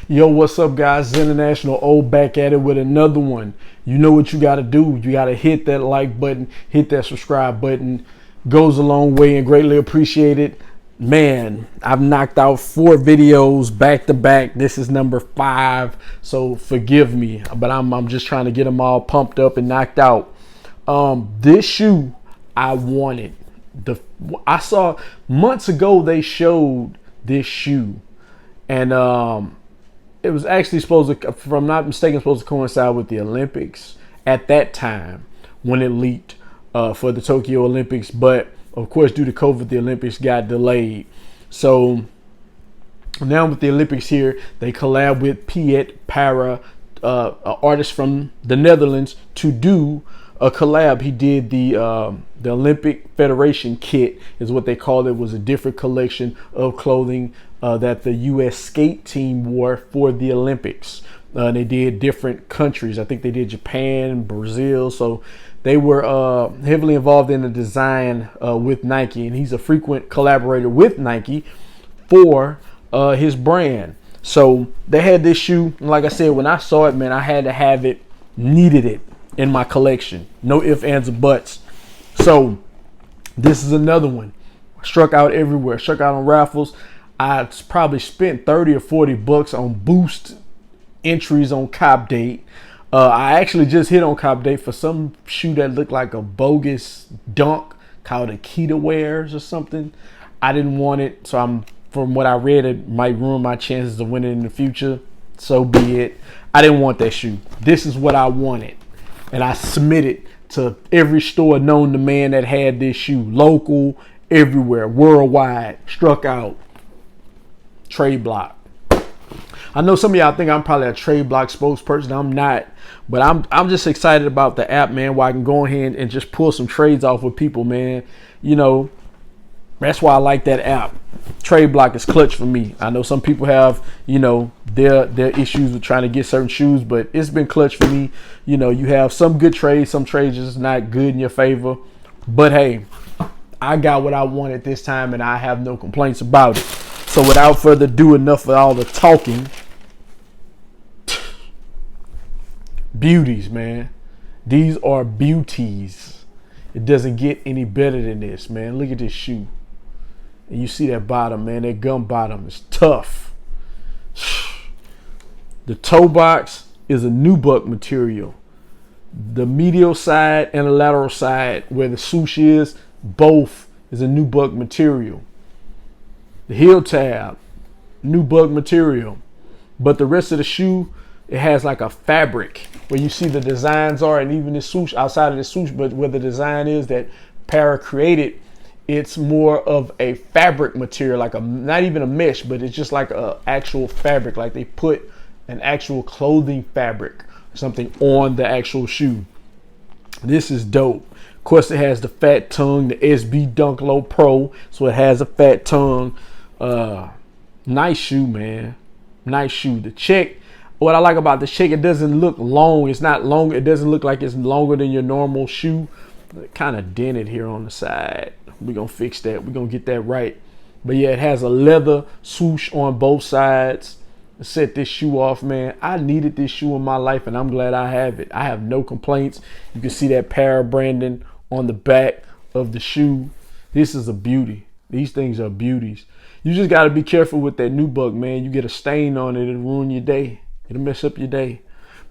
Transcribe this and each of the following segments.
Yo, what's up, guys? International O back at it with another one. You know what you got to do. You got to hit that like button, hit that subscribe button. Goes a long way and greatly appreciated. Man, I've knocked out 4 videos back to back. This is number 5, so forgive me, but I'm just trying to get them all pumped up and knocked out. This shoe I wanted. I saw months ago they showed this shoe, and it was actually supposed to, if I'm not mistaken, supposed to coincide with the Olympics at that time when it leaked for the Tokyo Olympics. But of course, due to COVID, the Olympics got delayed. So now with the Olympics here, they collab with Parra, an artist from the Netherlands, to do a collab. He did the Olympic Federation kit, is what they called it. It was a different collection of clothing that the U.S. skate team wore for the Olympics. They did different countries. I think they did Japan, Brazil. So they were heavily involved in the design with Nike, and he's a frequent collaborator with Nike for his brand. So they had this shoe, and like I said, when I saw it, man, I had to have it, needed it in my collection. No ifs, ands, or buts. So this is another one. Struck out everywhere. Struck out on raffles. I probably spent 30 or 40 bucks on boost entries on Cop Date. I actually just hit on Cop Date for some shoe that looked like a bogus dunk called Akita Wears or something. I didn't want it, so from what I read, it might ruin my chances of winning in the future. So be it. I didn't want that shoe. This is what I wanted, and I submitted to every store known to man that had this shoe, local, everywhere, worldwide. Struck out. Trade block. I know some of y'all think I'm probably a trade block spokesperson. I'm not, but I'm just excited about the app, man, where I can go ahead and just pull some trades off with people, man. You know, that's why I like that app. Trade block is clutch for me. I know some people have, you know, their issues with trying to get certain shoes, but it's been clutch for me. You know, you have some good trades, some trades just not good in your favor. But hey, I got what I wanted this time, and I have no complaints about it. So without further ado, enough of all the talking. Beauties, man. These are beauties. It doesn't get any better than this, man. Look at this shoe. And you see that bottom, man. That gum bottom is tough. The toe box is a nubuck material. The medial side and the lateral side, where the swoosh is, both is a nubuck material. The heel tab, nubuck material. But the rest of the shoe, it has like a fabric where you see the designs are, and even the swoosh, outside of the swoosh, but where the design is that Parra created, it's more of a fabric material, like not even a mesh, but it's just like a actual fabric, like they put an actual clothing fabric or something on the actual shoe. This is dope. Of course, it has the fat tongue, the SB Dunk Low Pro, so it has a fat tongue. Nice shoe, man. Nice shoe. The check, what I like about the check, it doesn't look long. It's not long. It doesn't look like it's longer than your normal shoe. Kind of dented here on the side. We're going to fix that. We're going to get that right. But yeah, it has a leather swoosh on both sides. Set this shoe off, man. I needed this shoe in my life, and I'm glad I have it. I have no complaints. You can see that Parra branding on the back of the shoe. This is a beauty. These things are beauties. You just got to be careful with that nubuck, man. You get a stain on it, it'll ruin your day. It'll mess up your day.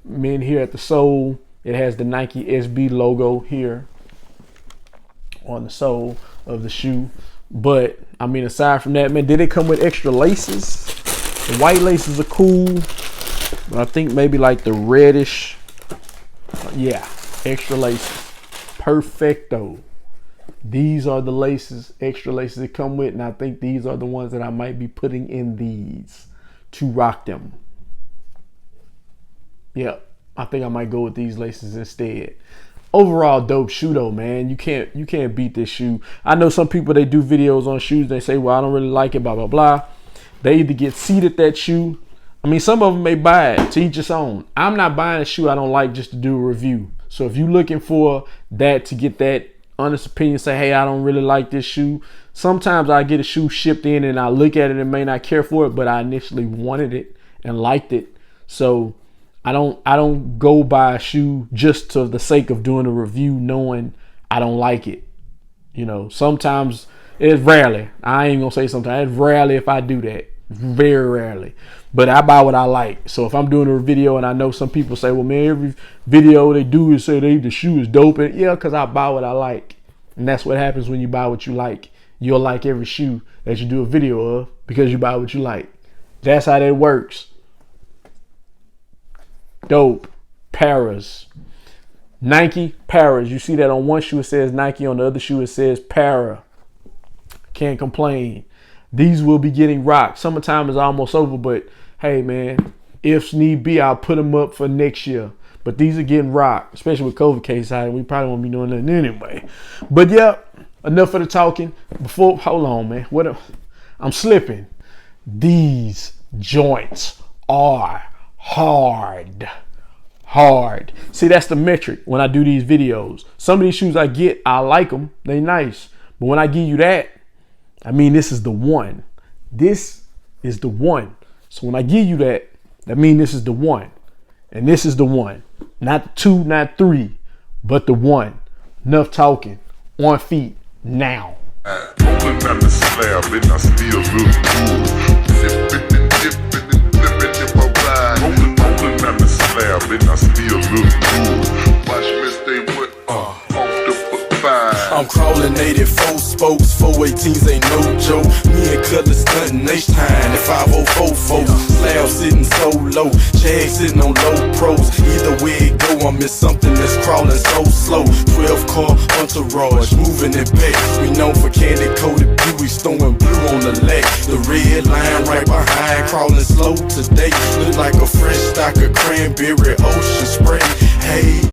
Man, here at the sole, it has the Nike SB logo here on the sole of the shoe. But I mean, aside from that, man, did it come with extra laces? The white laces are cool, but I think maybe like the reddish, yeah, extra laces. Perfecto. These are the laces, extra laces that come with, and I think these are the ones that I might be putting in these to rock them. Yeah, I think I might go with these laces instead. Overall, dope shoe though, man. You can't beat this shoe. I know some people, they do videos on shoes. They say, well, I don't really like it, blah, blah, blah. They either get seated that shoe. I mean, some of them may buy it, to each its own. I'm not buying a shoe I don't like just to do a review. So if you're looking for that, to get that honest opinion, say, hey, I don't really like this shoe. Sometimes I get a shoe shipped in and I look at it and may not care for it, but I initially wanted it and liked it. So I don't go buy a shoe just to the sake of doing a review knowing I don't like it. You know, sometimes, it's rarely, I ain't gonna say sometimes, it's rarely if I do that. Very rarely. But I buy what I like. So if I'm doing a video and I know some people say, well, man, every video they do is say the shoe is dope. And yeah, because I buy what I like. And that's what happens when you buy what you like. You'll like every shoe that you do a video of because you buy what you like. That's how that works. Dope. Parras. Nike Parras. You see that on one shoe it says Nike, on the other shoe it says Parra. Can't complain. These will be getting rocked. Summertime is almost over, but hey, man, if need be, I'll put them up for next year. But these are getting rocked, especially with COVID case out. We probably won't be doing that anyway. But yeah, enough of the talking. Hold on, man. I'm slipping. These joints are hard. See, that's the metric when I do these videos. Some of these shoes I get, I like them. They nice. But when I give you that, I mean, this is the one. This is the one. So when I give you that, that means this is the one. And this is the one. Not the two, not three, but the one. Enough talking. On feet now. Rolling down the slab and I still look good. Zipping and dipping and flipping if I ride. Rolling down the slab and I still look good. Watch me stay with off the foot fine. I'm crawling 84 spokes, 418s ain't no joke. Me and Cutler stunting H-time at 5044. Slab sitting so low, Chad sitting on low pros. Either way it go, I'm in something that's crawling so slow. 12 car entourage, moving it back. We known for candy coated Buicks, throwing blue on the leg. The red line right behind, crawling slow today. Look like a fresh stock of cranberry ocean spray. Hey.